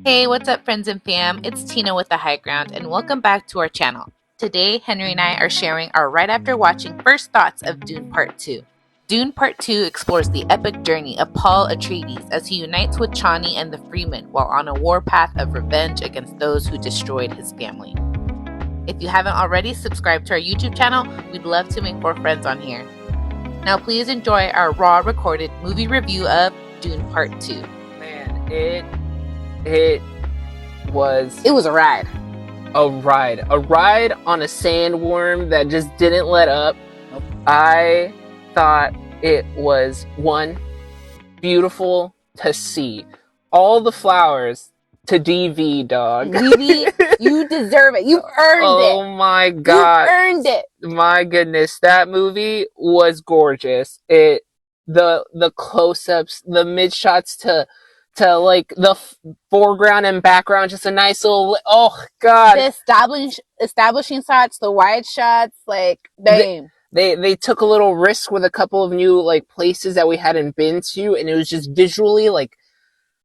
Hey, what's up, friends and fam? It's Tina with the High Ground, and welcome back to our channel. Today, Henry and I are sharing our right after watching first thoughts of Dune Part 2. Dune Part 2 explores the epic journey of Paul Atreides as he unites with Chani and the Fremen while on a warpath of revenge against those who destroyed his family. If you haven't already subscribed to our YouTube channel, we'd love to make more friends on here. Now, please enjoy our raw recorded movie review of Dune Part 2. Man, it was a ride. a ride on a sandworm that just didn't let up. Nope. I thought it was beautiful to see. All the flowers to DV, dog. DV, you deserve it. You earned it. Oh my god. You earned it. My goodness, that movie was gorgeous. The close-ups, the mid-shots to like the foreground and background, just a nice little, oh god. The establishing shots, the wide shots, like, damn. They took a little risk with a couple of new like places that we hadn't been to, and it was just visually like,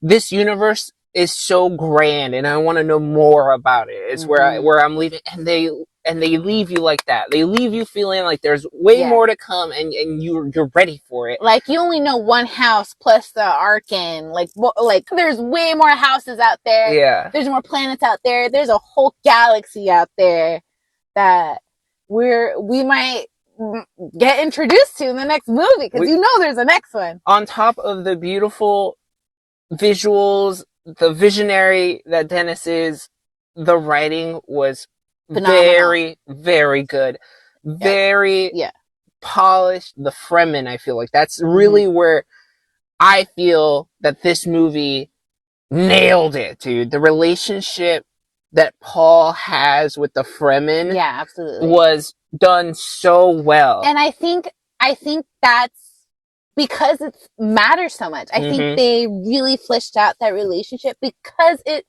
this universe is so grand and I want to know more about it. It's where I'm leaving, and they leave you like that. They leave you feeling like there's way more to come, and you're ready for it. Like, you only know one house plus the Arkan. Like there's way more houses out there. Yeah. There's more planets out there. There's a whole galaxy out there that we might get introduced to in the next movie, because you know there's a next one. On top of the beautiful visuals, the visionary that Dennis is, the writing was phenomenal. Very, very good. Very polished. The Fremen, I feel like that's really where I feel that this movie nailed it, dude. The relationship that Paul has with the Fremen, absolutely, was done so well. And I think that's because it matters so much. I think they really fleshed out that relationship because it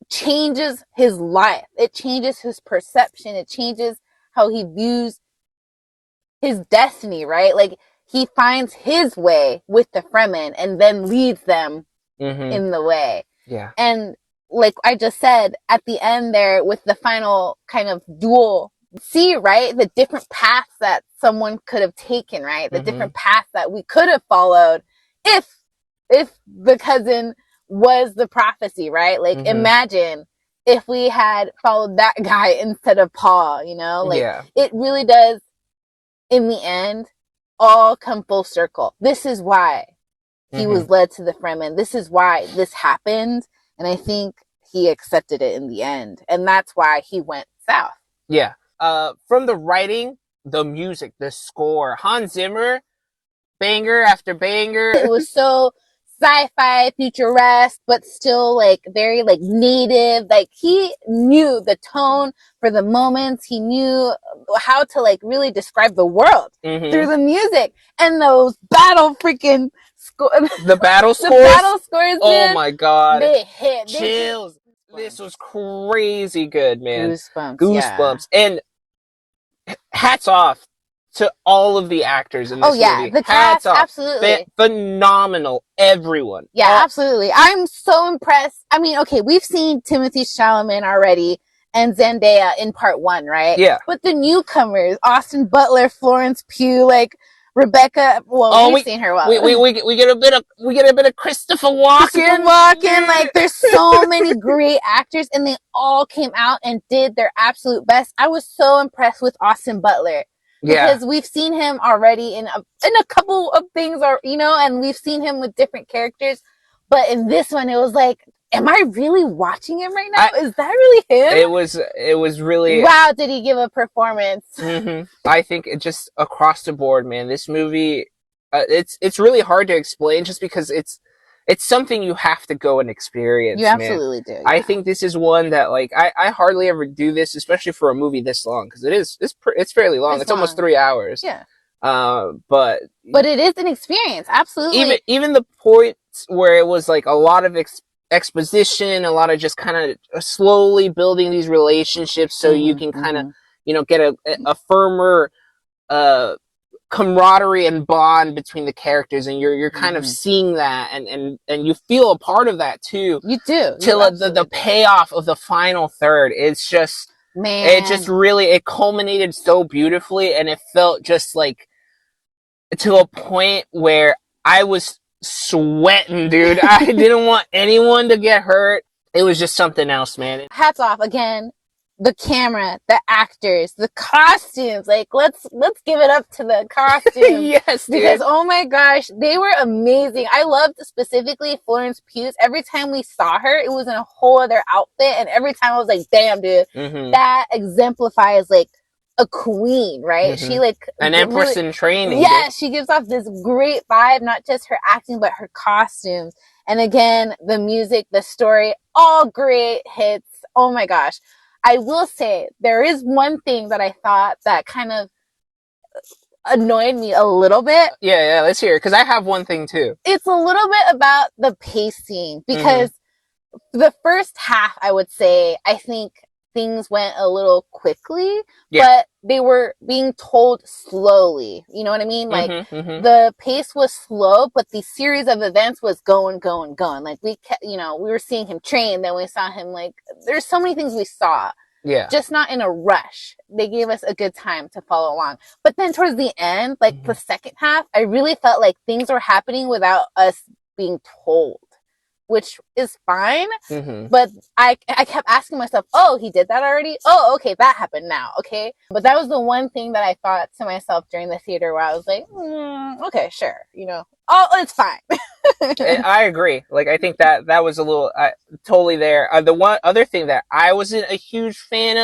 changes his life. It changes his perception. It changes how he views his destiny, right? Like, he finds his way with the Fremen and then leads them in the way. Yeah. And like I just said, at the end there with the final kind of duel, see, right, the different paths that someone could have taken, right? The different paths that we could have followed if the cousin was the prophecy, right? Like, imagine if we had followed that guy instead of Paul, you know? Like, it really does, in the end, all come full circle. This is why he was led to the Fremen. This is why this happened. And I think he accepted it in the end. And that's why he went south. Yeah. From the writing, the music, the score, Hans Zimmer, banger after banger. It was so sci-fi, futuresque, but still like very like native. Like, he knew the tone for the moments. He knew how to like really describe the world through the music and those battle freaking the battle scores. The battle scores, oh my god, they hit. Chills. This was crazy good, man. Goosebumps. And hats off to all of the actors in this movie. The cast, absolutely. Phenomenal, everyone. Yeah, absolutely. I'm so impressed. I mean, okay, we've seen Timothée Chalamet already and Zendaya in part 1, right? Yeah. But the newcomers, Austin Butler, Florence Pugh, like Rebecca, we've seen her well. We get a bit of Christopher Walken. Like, there's so many great actors, and they all came out and did their absolute best. I was so impressed with Austin Butler. Because we've seen him already in a couple of things, or you know, and we've seen him with different characters. But in this one, it was like, am I really watching him right now? Is that really him? It was really, wow. Did he give a performance? I think it just across the board, man. This movie, it's really hard to explain, just because it's something you have to go and experience. You absolutely do. Yeah. I think this is one that, like, I hardly ever do this, especially for a movie this long, because it's fairly long. It's almost 3 hours. Yeah. But it is an experience. Absolutely. Even the points where it was like a lot of exposition, a lot of just kind of slowly building these relationships, so you can kind of, you know, get a firmer camaraderie and bond between the characters, and you're kind of seeing that, and you feel a part of that too. You do. Till the payoff of the final third, it's just, man, it just really, it culminated so beautifully, and it felt just like, to a point where I was sweating, dude. I didn't want anyone to get hurt. It was just something else, man. Hats off again. The camera, the actors, the costumes. Like, let's give it up to the costumes. Yes, dude. Because, oh my gosh, they were amazing. I loved specifically Florence Pugh. Every time we saw her, it was in a whole other outfit. And every time I was like, damn, dude, that exemplifies like a queen, right? She like an empress in training. Yeah, she gives off this great vibe, not just her acting, but her costumes. And again, the music, the story, all great hits. Oh my gosh. I will say there is one thing that I thought that kind of annoyed me a little bit. Yeah, let's hear it, because I have one thing too. It's a little bit about the pacing, because the first half, I would say, I think things went a little quickly, but they were being told slowly. You know what I mean? Like, the pace was slow, but the series of events was going. Like, we were seeing him train, then we saw him, like, there's so many things we saw. Yeah. Just not in a rush. They gave us a good time to follow along. But then towards the end, like the second half, I really felt like things were happening without us being told, which is fine. But I kept asking myself, oh, he did that already? Oh, okay, that happened now. Okay. But that was the one thing that I thought to myself during the theater, where I was like, okay, sure. Oh, it's fine. I agree. Like, I think that was a little, totally there. The one other thing that I wasn't a huge fan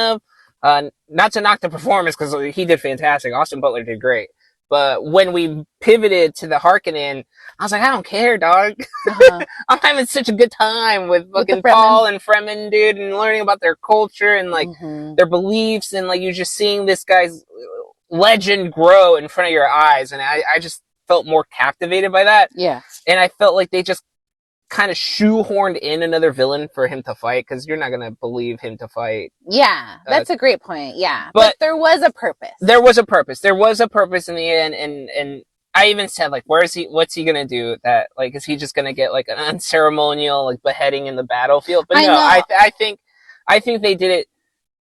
of, not to knock the performance, because he did fantastic. Austin Butler did great. But when we pivoted to the Harkonnen, I was like, I don't care, dog. I'm having such a good time with fucking Paul and Fremen, dude, and learning about their culture and like their beliefs, and like you're just seeing this guy's legend grow in front of your eyes, and I just felt more captivated by that. Yeah. And I felt like they just kind of shoehorned in another villain for him to fight, because you're not going to believe him to fight. Yeah, that's a great point. Yeah. But there was a purpose. There was a purpose. There was a purpose in the end. And I even said, like, what's he going to do? That, like, is he just going to get like an unceremonial, like, beheading in the battlefield? But no, I think they did it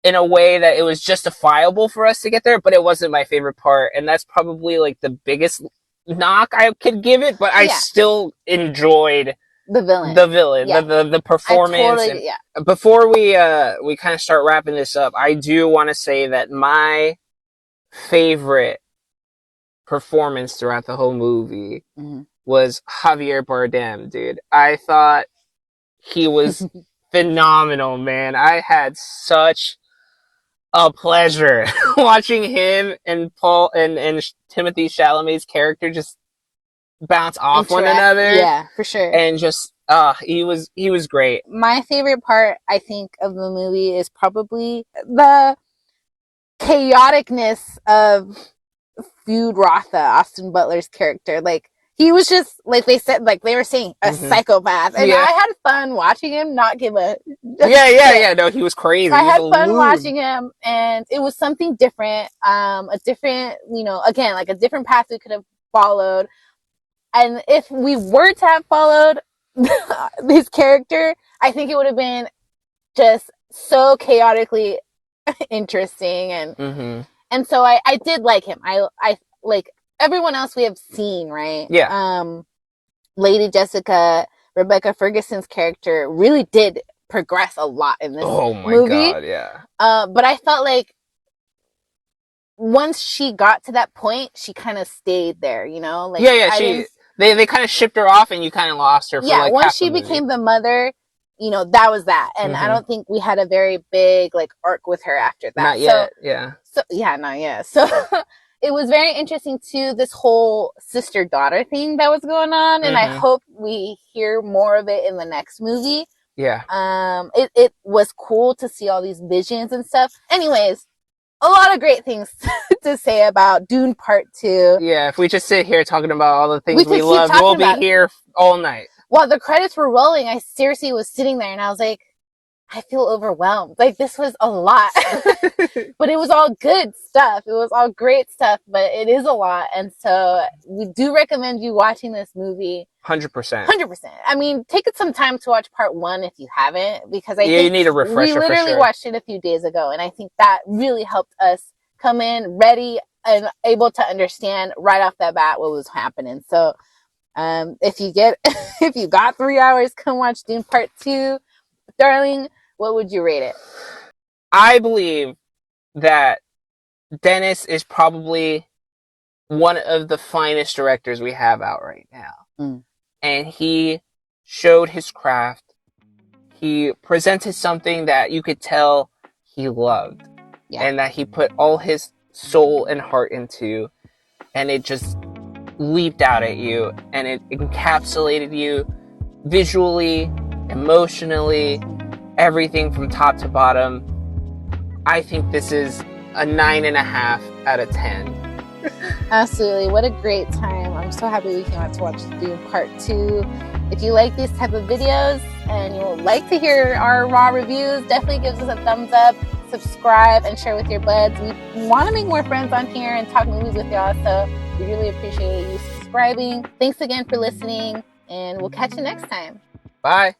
in a way that it was justifiable for us to get there, but it wasn't my favorite part. And that's probably like the biggest knock I could give it, but I still enjoyed the villain, the performance. Before we kind of start wrapping this up, I do want to say that my favorite performance throughout the whole movie was Javier Bardem, dude. I thought he was phenomenal, man. I had such a pleasure watching him and Paul and Timothée Chalamet's character just bounce off one another. Yeah, for sure. And just he was great. My favorite part, I think, of the movie is probably the chaoticness of Feud Rotha, Austin Butler's character. Like, he was just, like they said, like they were saying, a psychopath. And I had fun watching him not give a... Yeah. No, he was crazy. I had fun watching him, and it was something different. A different, again, like a different path we could have followed. And if we were to have followed his character, I think it would have been just so chaotically interesting. And so I did like him. I like everyone else we have seen, right? Yeah. Lady Jessica, Rebecca Ferguson's character really did progress a lot in this movie. Oh my God, yeah. But I felt like once she got to that point, she kind of stayed there, Like, they kind of shipped her off, and you kind of lost her for like once half she the movie. became the mother, that was that. And I don't think we had a very big like arc with her after that. Not yet, yeah. So yeah, not yet. So it was very interesting too, this whole sister-daughter thing that was going on, and I hope we hear more of it in the next movie. Yeah. It was cool to see all these visions and stuff. Anyways, a lot of great things to say about Dune Part 2. Yeah, if we just sit here talking about all the things we love, we'll be here all night. While the credits were rolling, I seriously was sitting there and I was like, I feel overwhelmed. Like, this was a lot, but it was all good stuff. It was all great stuff, but it is a lot. And so we do recommend you watching this movie. 100%. 100%. I mean, take some time to watch part 1 if you haven't, because I think you need a refresher. We literally watched it a few days ago, and I think that really helped us come in ready and able to understand right off the bat what was happening. So if you got 3 hours, come watch Dune Part 2. Darling, what would you rate it? I believe that Denis is probably one of the finest directors we have out right now. And he showed his craft. He presented something that you could tell he loved. And that he put all his soul and heart into. And it just leaped out at you. And it encapsulated you visually, emotionally, everything from top to bottom. I think this is a 9.5 out of 10. Absolutely. What a great time. I'm so happy we came out to watch Dune Part 2. If you like these type of videos and you would like to hear our raw reviews, definitely give us a thumbs up, subscribe, and share with your buds. We want to make more friends on here and talk movies with y'all, so we really appreciate you subscribing. Thanks again for listening, and we'll catch you next time. Bye.